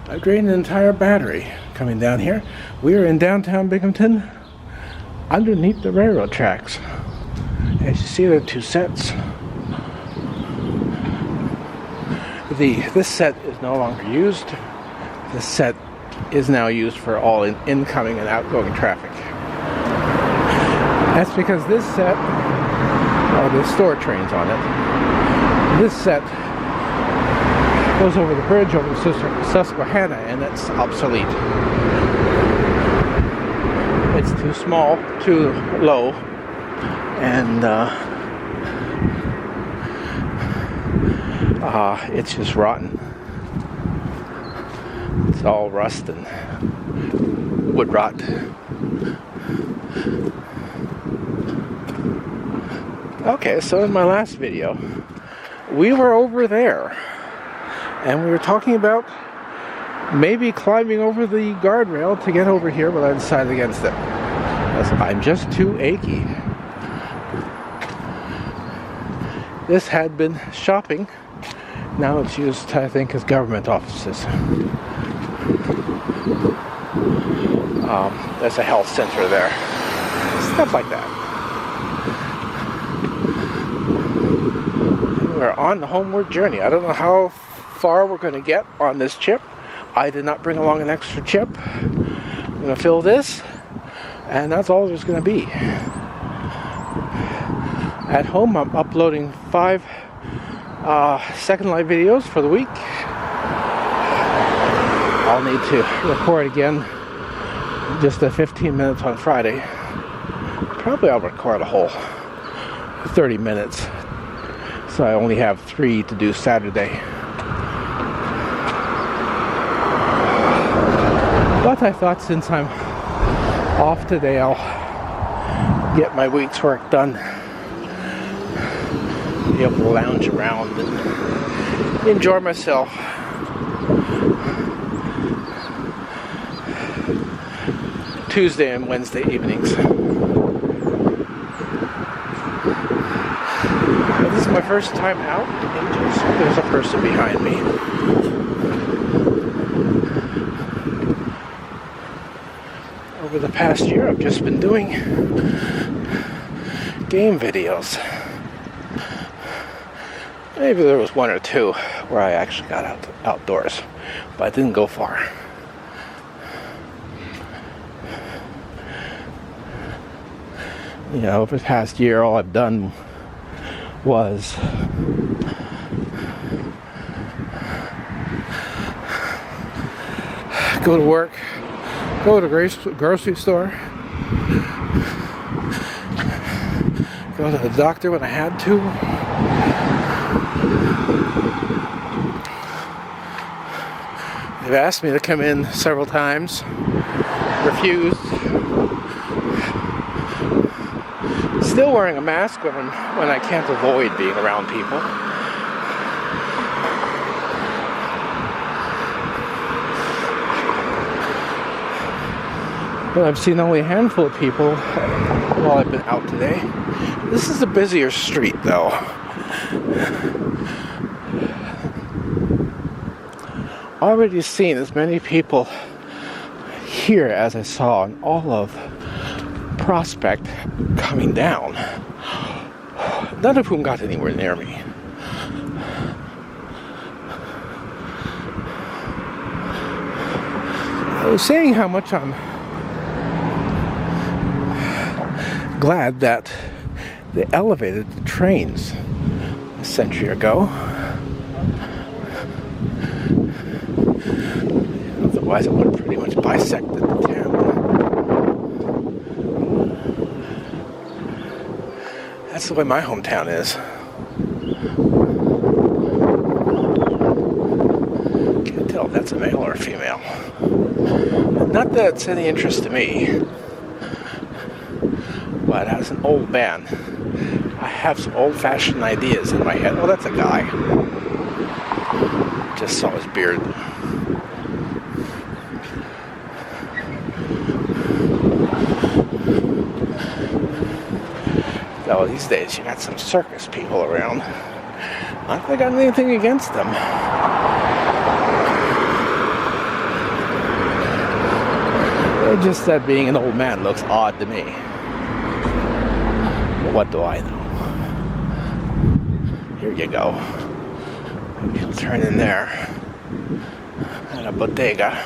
I drained an entire battery coming down here. We are in downtown Binghamton, underneath the railroad tracks. As you see, there are two sets. This set is no longer used. This set is now used for all incoming and outgoing traffic. That's because this set, there's store trains on it. This set goes over the bridge over the Susquehanna, and it's obsolete. It's too small, too low, and it's just rotten. It's all rust and wood rot. Okay, so in my last video, we were over there. And we were talking about maybe climbing over the guardrail to get over here, but I decided against it. I'm just too achy. This had been shopping. Now it's used, I think, as government offices. There's a health center there. Stuff like that. We're on the homeward journey. I don't know how far we're going to get on this chip. I did not bring along an extra chip. I'm going to fill this, and that's all there's going to be. At home, I'm uploading 5 Second Life videos for the week. I'll need to record again just 15 minutes on Friday. Probably I'll record a whole 30 minutes, so I only have 3 to do Saturday. But I thought since I'm off today, I'll get my week's work done. Be able to lounge around and enjoy myself. Tuesday and Wednesday evenings. But this is my first time out. There's a person behind me. Over the past year, I've just been doing game videos. Maybe there was 1 or 2 where I actually got outdoors, but I didn't go far. Over the past year, all I've done was go to work, go to the grocery store, go to the doctor when I had to. They've asked me to come in several times, refused. Still wearing a mask when I can't avoid being around people. But I've seen only a handful of people while I've been out today. This is a busier street, though. Already seen as many people here as I saw in all of Prospect coming down. None of whom got anywhere near me. I was saying how much I'm glad that they elevated the trains a century ago. Otherwise it would have pretty much bisected the town. That's the way my hometown is. Can't tell if that's a male or a female. Not that it's any interest to me. But as an old man, I have some old-fashioned ideas in my head. Oh, that's a guy. Just saw his beard. Well, these days you got some circus people around. Not that I got anything against them. Just that being an old man looks odd to me. But what do I know? Here you go. Maybe he'll turn in there. At a bodega.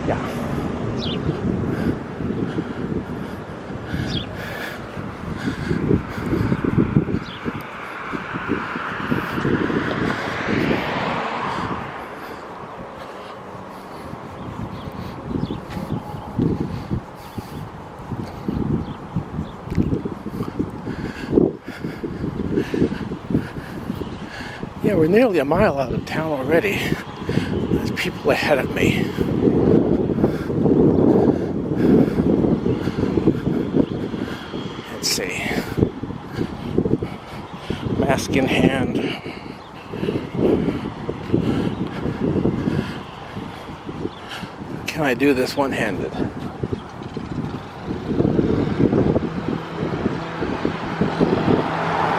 Yeah. Yeah, we're nearly a mile out of town already. There's people ahead of me. Let's see. Mask in hand. Can I do this one-handed?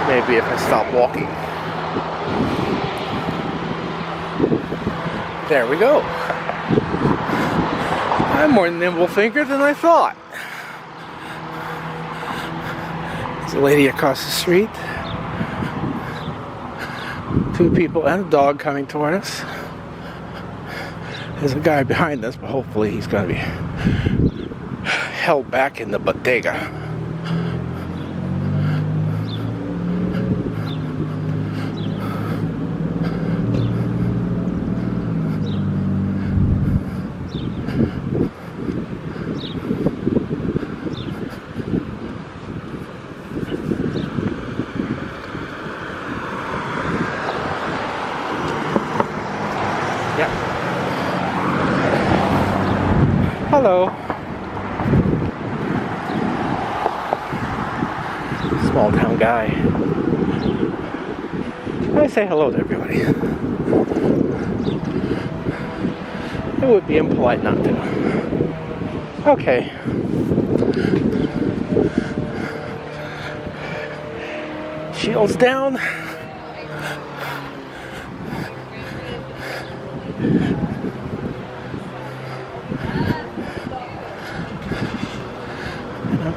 Maybe if I stop walking. There we go. I'm more nimble-fingered than I thought. There's a lady across the street. 2 people and a dog coming toward us. There's a guy behind us, but hopefully he's going to be held back in the bodega. Hello. Small town guy. I say hello to everybody. It would be impolite not to. Okay. Shields down.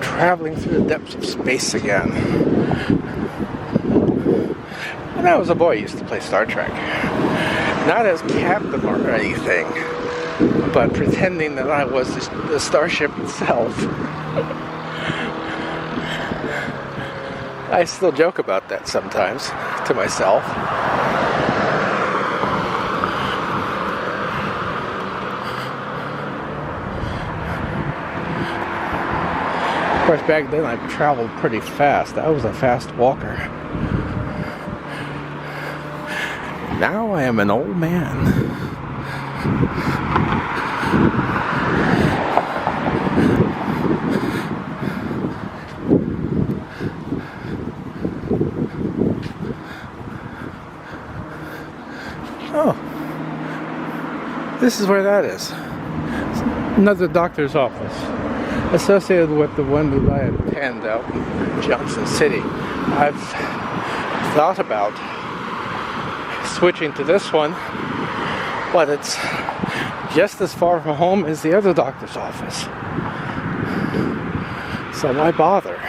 Traveling through the depths of space again. When I was a boy, I used to play Star Trek. Not as captain or anything, but pretending that I was the starship itself. I still joke about that sometimes to myself. Of course, back then I traveled pretty fast. I was a fast walker. Now I am an old man. Oh, this is where that is. Another doctor's office. Associated with the one that I attend out in Johnson City. I've thought about switching to this one, but it's just as far from home as the other doctor's office. So why bother?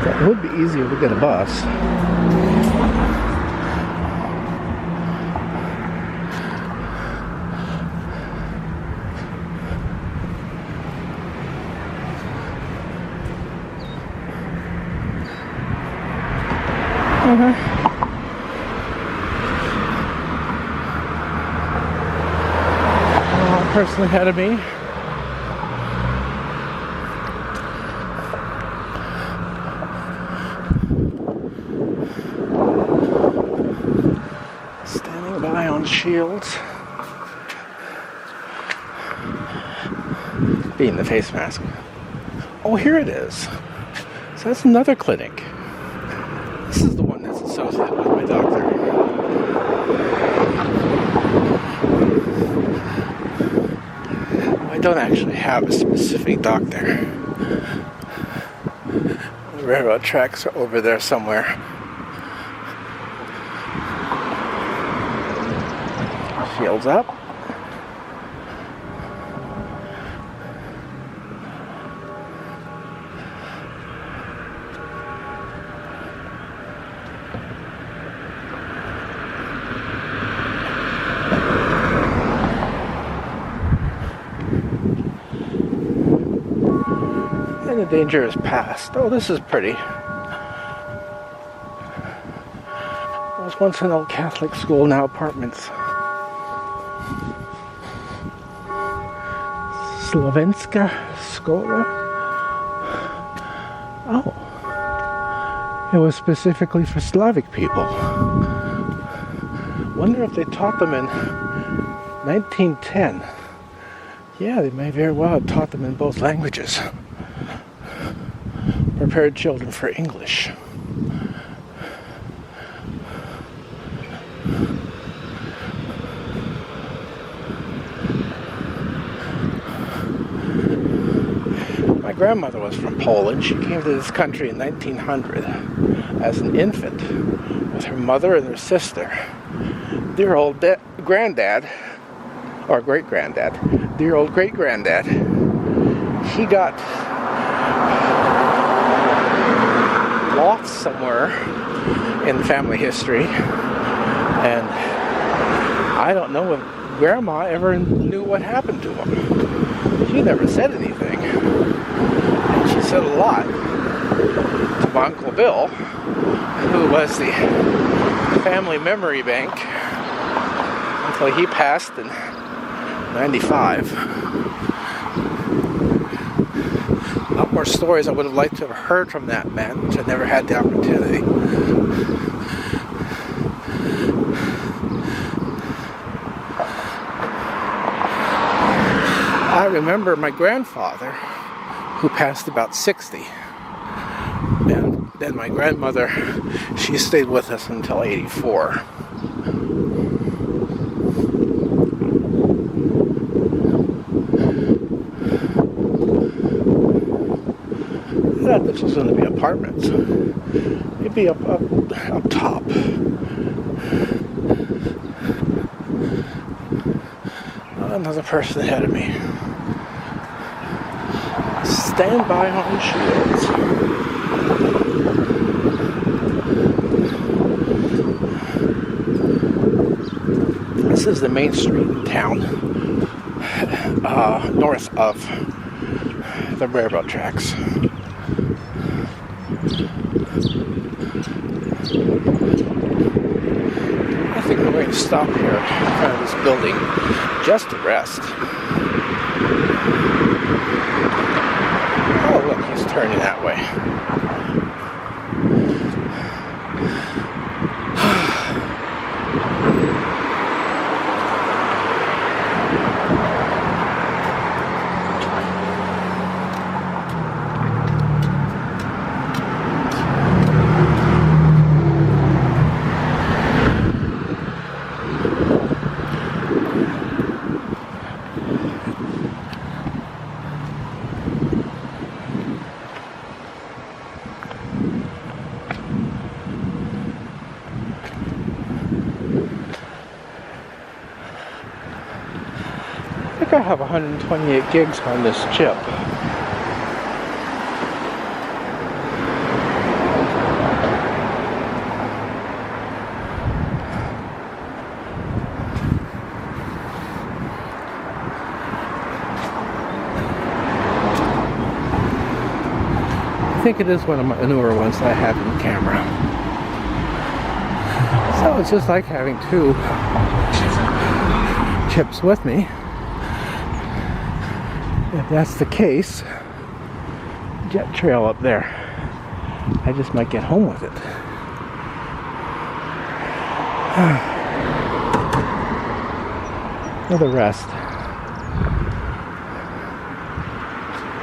That would be easier to get a bus. Person ahead of me. Standing by on shields. Being the face mask. Oh, here it is. So that's another clinic. This is the one that's associated with my doctor. I don't actually have a specific doctor. The railroad tracks are over there somewhere. Shields up. And the danger is past. Oh, this is pretty. It was once an old Catholic school, now apartments. Slovenska Skola. Oh. It was specifically for Slavic people. Wonder if they taught them in 1910. Yeah, they may very well have taught them in both languages. Prepared children for English. My grandmother was from Poland. She came to this country in 1900 as an infant with her mother and her sister. Dear old granddad, or great-granddad, dear old great-granddad, he got lost somewhere in family history, and I don't know if Grandma ever knew what happened to him. She never said anything. And she said a lot to my Uncle Bill, who was the family memory bank until he passed in 95. A lot more stories I would have liked to have heard from that man, which I never had the opportunity. I remember my grandfather, who passed about 60. And then my grandmother, she stayed with us until 84. I thought this was going to be apartments. Maybe up top. Another person ahead of me. Stand by on shields. This is the main street in town, north of the railroad tracks. I think we're going to stop here in front of this building just to rest. Oh, look, he's turning that way. I think I have 128 gigs on this chip. I think it is one of my newer ones that I have in the camera. So it's just like having two chips with me. If that's the case, jet trail up there. I just might get home with it. For the rest.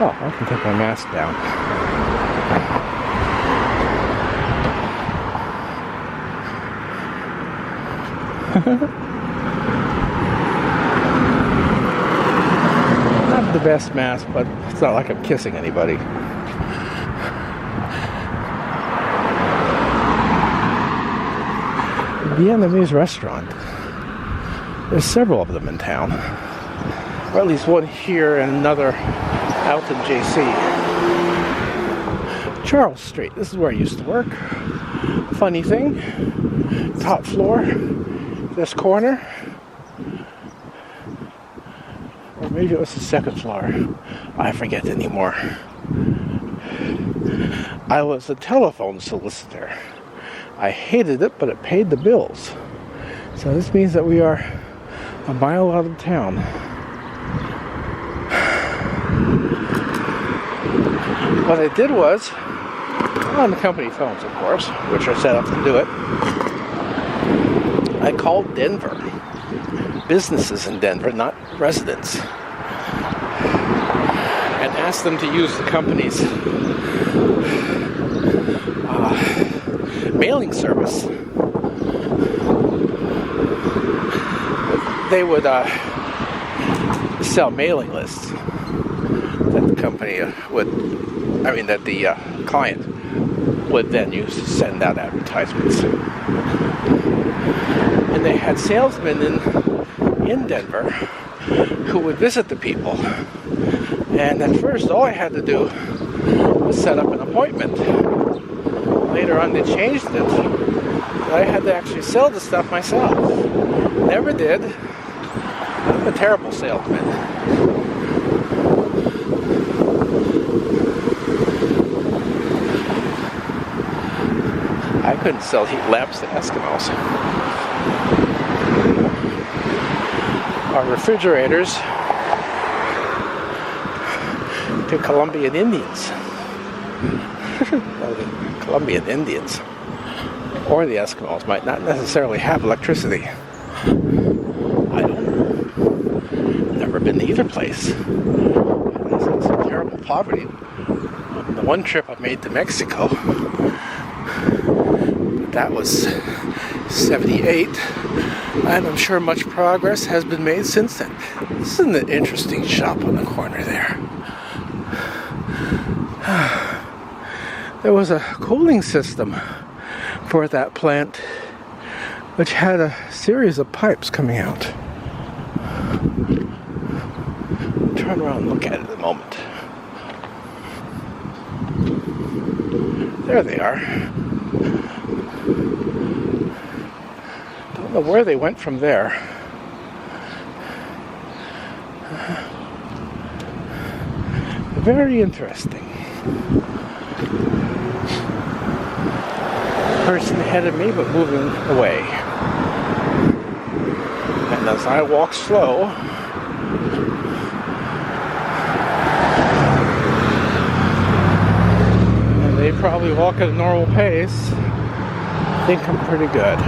Oh, I can take my mask down. Not the best mask, but it's not like I'm kissing anybody. Vietnamese Restaurant. There's several of them in town. Or at least one here and another out in JC. Charles Street. This is where I used to work. Funny thing. Top floor. This corner. Or maybe it was the second floor. I forget anymore. I was a telephone solicitor. I hated it, but it paid the bills. So this means that we are a mile out of town. What I did was, on the company phones, of course, which are set up to do it, I called Denver. Businesses in Denver, not residents. And asked them to use the company's mailing service. They would sell mailing lists that the company that the client would then use to send out advertisements. And they had salesmen in Denver who would visit the people. And at first, all I had to do was set up an appointment. Later on, they changed it. I had to actually sell the stuff myself. Never did. I'm a terrible salesman. I couldn't sell heat lamps to Eskimos. Our refrigerators to Colombian Indians. Well, the Colombian Indians or the Eskimos might not necessarily have electricity. I don't know. Never been to either place. It's some terrible poverty. On the one trip I made to Mexico, that was 78, and I'm sure much progress has been made since then. This is an interesting shop on the corner there. There was a cooling system for that plant which had a series of pipes coming out. Turn around and look at it a moment. There they are. Don't know where they went from there. Very interesting. Person ahead of me, but moving away. And as I walk slow, and they probably walk at a normal pace, I think I'm pretty good.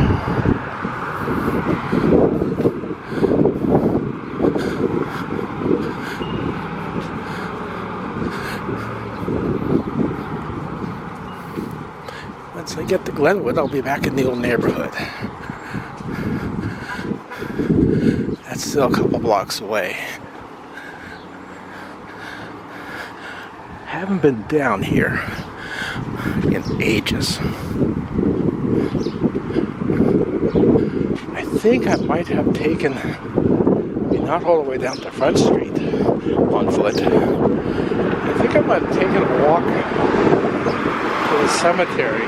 Once I get to Glenwood, I'll be back in the old neighborhood. That's still a couple blocks away. Haven't been down here in ages. I think I might have taken, not all the way down to Front Street on foot. I think I might have taken a walk to the cemetery.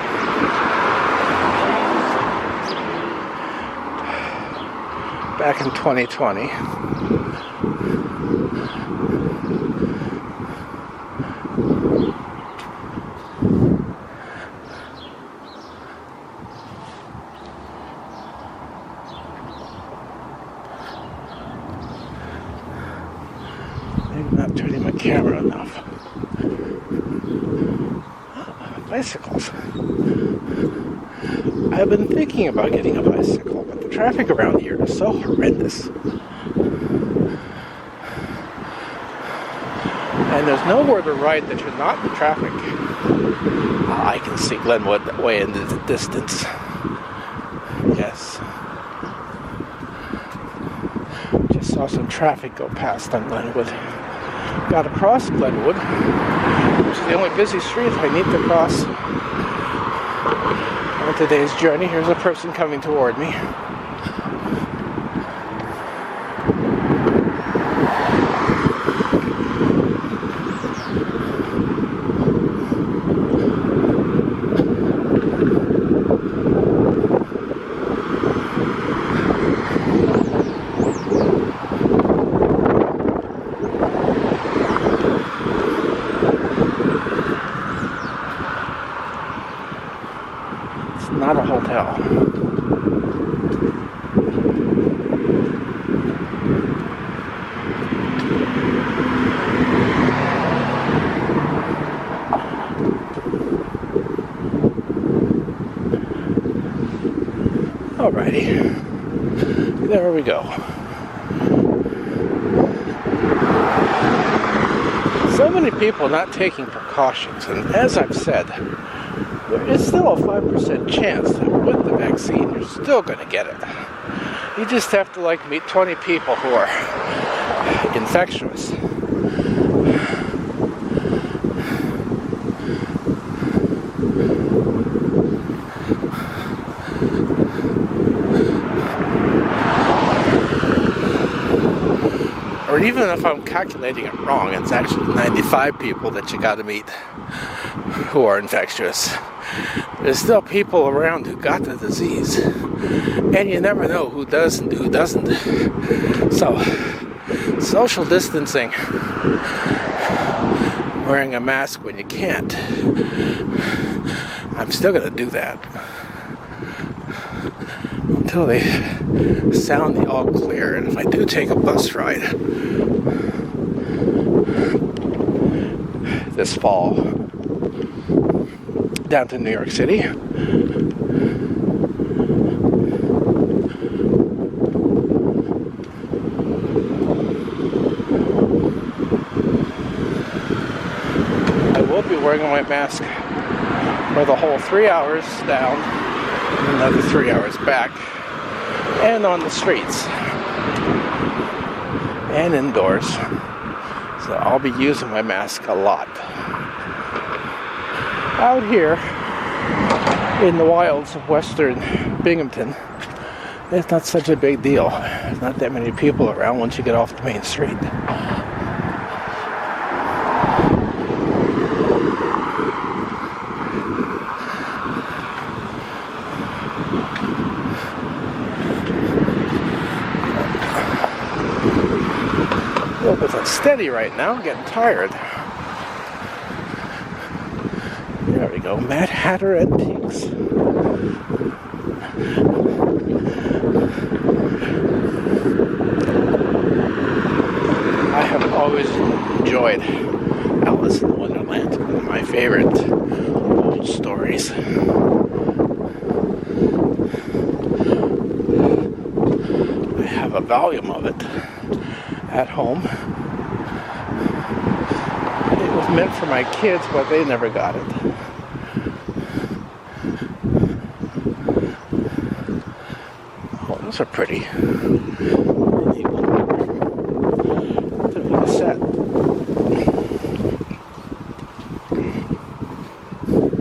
Back in 2020. Maybe not turning my camera enough. Bicycles. I've been thinking about getting a bicycle, but the traffic around here is so horrendous. And there's nowhere to ride that you're not in traffic. I can see Glenwood way into the distance. Yes. Just saw some traffic go past on Glenwood. Got to cross Glenwood, which is the only busy street I need to cross On today's journey, here's a person coming toward me. Not a hotel. Alrighty, there we go. So many people not taking precautions, and as I've said, there is still a 5% chance that with the vaccine, you're still going to get it. You just have to meet 20 people who are infectious. Or even if I'm calculating it wrong, it's actually 95 people that you got to meet who are infectious. There's still people around who got the disease, and you never know who does and who doesn't. So, social distancing, wearing a mask when you can't, I'm still going to do that until they sound the all clear. And if I do take a bus ride this fall down to New York City, I will be wearing my mask for the whole 3 hours down and another 3 hours back, and on the streets and indoors. So I'll be using my mask a lot. Out here in the wilds of western Binghamton, it's not such a big deal. There's not that many people around once you get off the main street. A little bit unsteady right now, I'm getting tired. There we go, Mad Hatter Antiques. I have always enjoyed Alice in Wonderland, one of my favorite old stories. I have a volume of it at home. It was meant for my kids, but they never got it. Oh, those are pretty.